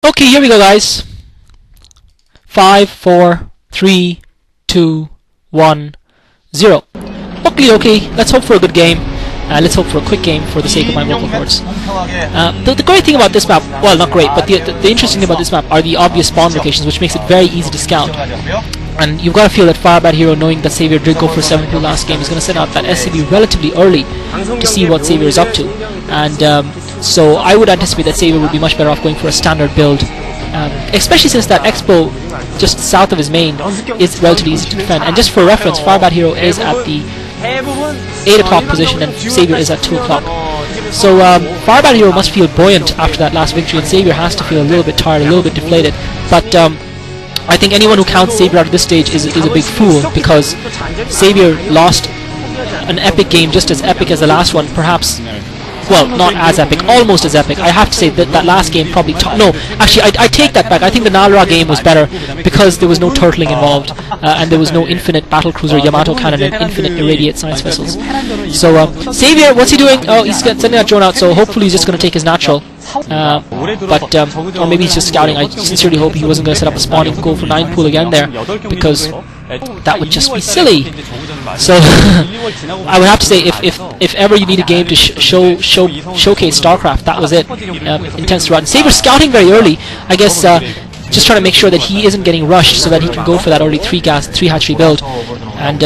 Okay, here we go, guys. 5, 4, 3, 2, 1, 0. Okay, let's hope for a good game. Let's hope for a quick game for the sake of my vocal cords. The great thing about this map, well, not great, but the interesting thing about this map are the obvious spawn locations, which makes it very easy to scout. And you've got to feel that FirebatHero, knowing that Savior did go for 7-2 last game, is going to set out that SCB relatively early to see what Savior is up to. And so I would anticipate that Savior would be much better off going for a standard build, especially since that Expo just south of his main is relatively easy to defend. And just for reference, FirebatHero is at the 8 o'clock position and Savior is at 2 o'clock. So FirebatHero must feel buoyant after that last victory, and Savior has to feel a little bit tired, a little bit deflated. But I think anyone who counts Savior out at this stage is a big fool, because Savior lost an epic game just as epic as the last one, perhaps. Well, not as epic, almost as epic. I have to say that last game probably no, actually I take that back. I think the Nalra game was better because there was no turtling involved, and there was no infinite battlecruiser Yamato cannon and infinite irradiate science vessels. So Savior, what's he doing? Oh, he's sending that drone out, so hopefully he's just going to take his natural. Or maybe he's just scouting. I sincerely hope he wasn't going to set up a spawning goal for 9 pool again there, because that would just be silly. So I would have to say, if ever you need a game to showcase Starcraft, that was it. Intense run. Savior scouting very early, I guess, just trying to make sure that he isn't getting rushed so that he can go for that early 3 hatchery build. And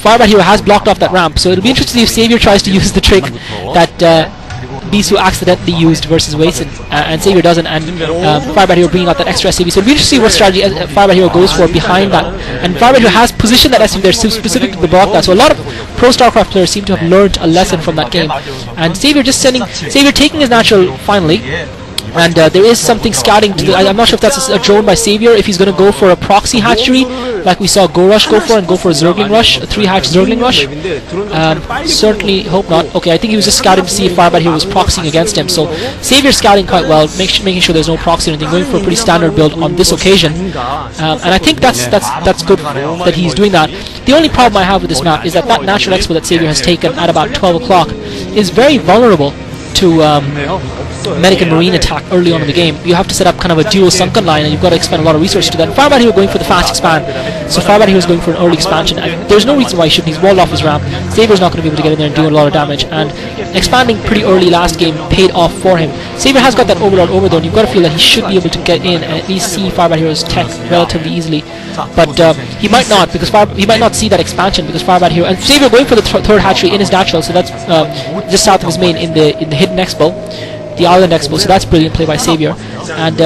FirebatHero has blocked off that ramp, so it'll be interesting to see if Savior tries to use the trick that Bisu accidentally used versus Wason, and Savior doesn't, and FirebatHero bringing out that extra SCV. So it'll be interesting to see what strategy FirebatHero goes for behind that. And FirebatHero has positioned that SCV there specific to the block that. So a lot of pro StarCraft players seem to have learned a lesson from that game. And Savior taking his natural finally. And there is something scouting to I'm not sure if that's a drone by Savior, if he's going to go for a proxy hatchery like we saw GoRush go for, and go for a Zergling rush, a 3-hatch Zergling rush. Certainly hope not. Okay, I think he was just scouting to see if FirebatHero was proxying against him. So Savior scouting quite well, making sure there's no proxy or anything, going for a pretty standard build on this occasion. And I think that's good that he's doing that. The only problem I have with this map is that natural expo that Savior has taken at about 12 o'clock is very vulnerable to medic and marine attack early on in the game. You have to set up kind of a dual sunken line, and you've got to expend a lot of resources to that. And FirebatHero going for the fast expand, so FirebatHero is going for an early expansion, and there's no reason why he shouldn't. He's walled off his ramp. Savior's not going to be able to get in there and do a lot of damage, and expanding pretty early last game paid off for him. Savior has got that overlord over though, and you've got to feel that he should be able to get in and at least see FirebatHero's tech relatively easily. But he might not, because he might not see that expansion, because FirebatHero and Savior going for the third hatchery in his natural, so that's just south of his main in the hidden expo, the island expo. So that's brilliant play by Savior. And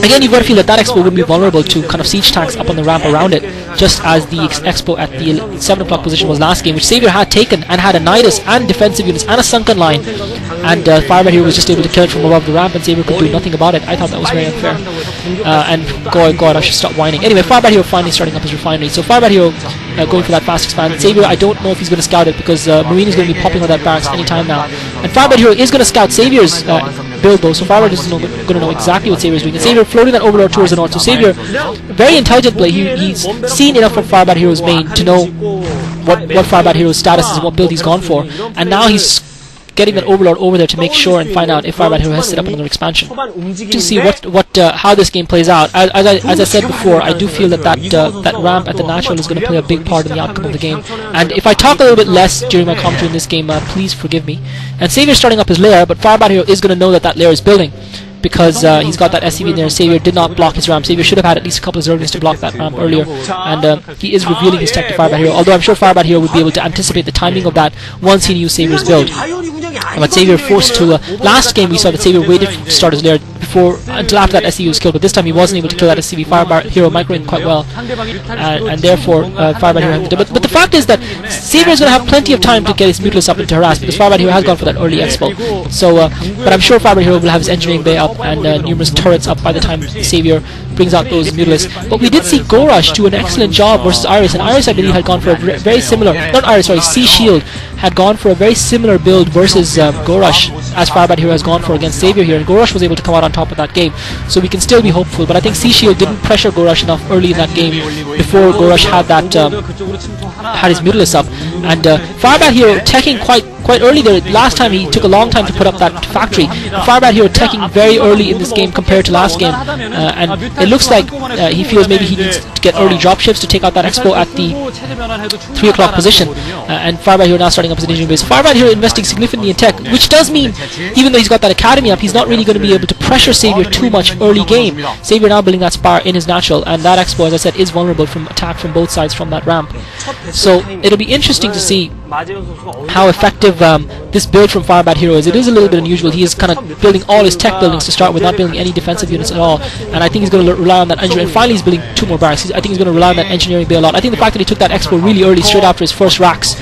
again, you've got to feel that expo wouldn't be vulnerable to kind of siege tanks up on the ramp around it, just as the expo at the 7 o'clock position was last game, which Savior had taken and had a Nidus and defensive units and a sunken line, and FirebatHero was just able to kill it from above the ramp, and Savior could do nothing about it. I thought that was very unfair. And God, I should stop whining. Anyway, FirebatHero finally starting up his refinery. So FirebatHero going for that fast expand. Savior, I don't know if he's going to scout it, because Marine is going to be popping on that barracks anytime now. And FirebatHero is going to scout Savior's build though, so FirebatHero is going to know exactly what Savior is doing. And Savior floating that overlord towards the north. So Savior, very intelligent play. He's seen enough of FirebatHero's main to know what FirebatHero's status is and what build he's gone for. And now he's getting that overlord over there to make sure and find out if FirebatHero has set up another expansion, to see how this game plays out. As I said before, I do feel that ramp at the natural is going to play a big part in the outcome of the game. And if I talk a little bit less during my commentary in this game, please forgive me. And Savior's starting up his lair, but FirebatHero is going to know that lair is building, because he's got that SCV in there. Savior did not block his ramp. Savior should have had at least a couple of Zerglings to block that ramp earlier, and he is revealing his tech to FirebatHero, although I'm sure FirebatHero would be able to anticipate the timing of that once he knew Savior's build. But Savior forced to last game we saw that Savior waited to start his lair until after that SCV was killed, but this time he wasn't able to kill that SCV. FirebatHero microing quite well, and therefore FirebatHero had to. But the fact is that Savior is going to have plenty of time to get his Mutilus up and to harass, because FirebatHero has gone for that early expo. So, but I'm sure FirebatHero will have his engineering bay up and numerous turrets up by the time Savior brings out those Mutilus. But we did see GoRush do an excellent job versus Iris, and Iris, I believe, had gone for a very similar, not Iris, sorry, Sea Shield had gone for a very similar build versus GoRush as FirebatHero has gone for against Savior here, and GoRush was able to come out on top of that game. So we can still be hopeful, but I think Sea Shield didn't pressure GoRush enough early in that game before GoRush had that had his Mutilus up. And FirebatHero teching quite quite early there. Last time he took a long time to put up that factory. FirebatHero teching very early in this game compared to last game, and it looks like he feels maybe he needs to get early dropships to take out that expo at the 3 o'clock position, and FirebatHero now starting up his engineering base. So FirebatHero investing significantly in tech, which does mean even though he's got that academy up, he's not really going to be able to pressure Savior too much early game. Savior now building that spire in his natural, and that expo, as I said, is vulnerable from attack from both sides from that ramp. So it'll be interesting to see how effective this build from FirebatHero is. It is a little bit unusual. He is kind of building all his tech buildings to start with, not building any defensive units at all, and I think he's going to rely on that engineering. And finally he's building 2 more barracks. I think he's going to rely on that engineering bay a lot. I think the fact that he took that expo really early, straight after his first racks,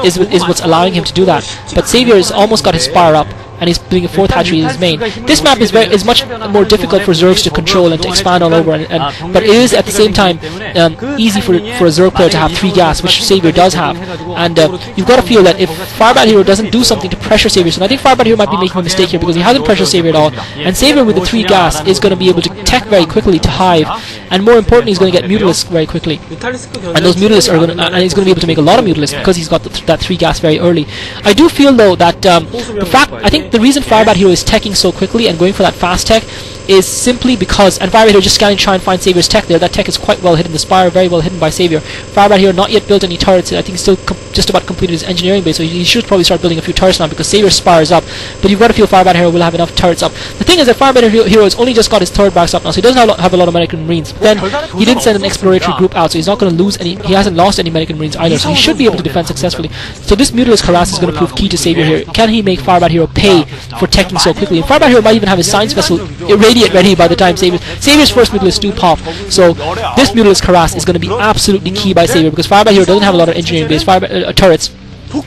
is what's allowing him to do that. But Savior has almost got his spire up, and he's building a 4th hatchery in his main. This map is much more difficult for Zergs to control and to expand all over, but it is at the same time easy for a Zerg player to have 3 gas, which Savior does have. And you've got to feel that if FirebatHero doesn't do something to pressure Savior, so I think FirebatHero might be making a mistake here because he hasn't pressured Savior at all, and Savior with the 3 gas is going to be able to tech very quickly to hive, and more importantly he's going to get Mutalisks very quickly, and those Mutalisks are going to, and he's going to be able to make a lot of Mutalisks because he's got that 3 gas very early. I do feel though that I think the reason FirebatHero is teching so quickly and going for that fast tech is simply because, and FirebatHero just scanning to try and find Savior's tech there. That tech is quite well hidden, the spire very well hidden by Savior. FirebatHero not yet built any turrets. I think he's still just about completed his engineering base, so he should probably start building a few turrets now because Savior's spire is up. But you've got to feel FirebatHero will have enough turrets up. The thing is that FirebatHero has only just got his 3rd barracks up now, so he doesn't have a lot of American Marines. But then he didn't send an exploratory group out, so he's not going to lose any. He hasn't lost any American Marines either, so he should be able to defend successfully. So this Mutalisk harass is going to prove key to Savior here. Can he make FirebatHero pay for teching so quickly? And FirebatHero might even have his science vessel irradiate ready by the time Savior's first Mutalisk do pop. So this Mutalisk harass is going to be absolutely key by Savior because FirebatHero doesn't have a lot of engineering base turrets,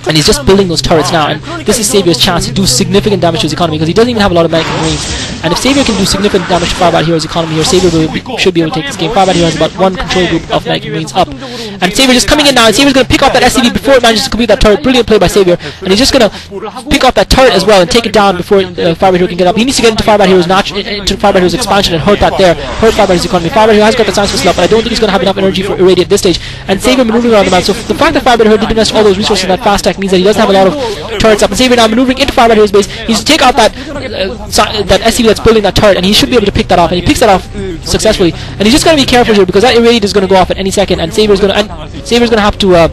and he's just building those turrets now, and this is Savior's chance to do significant damage to his economy because he doesn't even have a lot of American Marines. And if Savior can do significant damage to FirebatHero's economy here, Savior should be able to take this game. FirebatHero has about 1 control group of American Marines up, and Savior just coming in now, and Savior's going to pick off that SCV before it manages to complete that turret. Brilliant play by Savior, and he's just going to pick off that turret as well and take it down before FirebatHero can get up. He needs to get into FirebatHero's expansion and hurt that there, hurt FirebatHero's economy. FirebatHero has got the science vessel up, but I don't think he's going to have enough energy for irradiate at this stage, and Savior maneuvering around the map. So the fact that FirebatHero did invest all those resources in that fast tech means that he doesn't have a lot of turrets up, and Savior now maneuvering into FirebatHero's base. He's to take out that SCV that's building that turret, and he should be able to pick that off, and he picks that off successfully. And he's just going to be careful here because that irradiate is going to go off at any second, and Savior's going to have to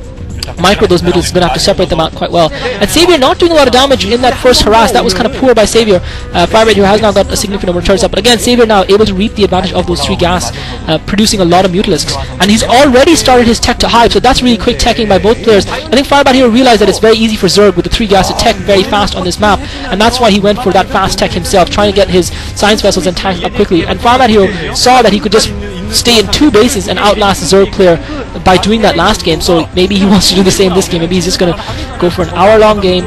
micro those Mutalisks, is going to have to separate them out quite well. And Savior not doing a lot of damage in that first harass. That was kind of poor by Savior. FirebatHero has now got a significant number of turrets up, but again Savior now able to reap the advantage of those 3 gas, producing a lot of Mutalisks, and he's already started his tech to hive, so that's really quick teching by both players. I think FirebatHero realized that it's very easy for Zerg with the 3 gas to tech very fast on this map, and that's why he went for that fast tech himself, trying to get his science vessels and tanks up quickly. And FirebatHero saw that he could just stay in 2 bases and outlast the Zerg player by doing that last game, so maybe he wants to do the same this game. Maybe he's just going to go for an hour-long game.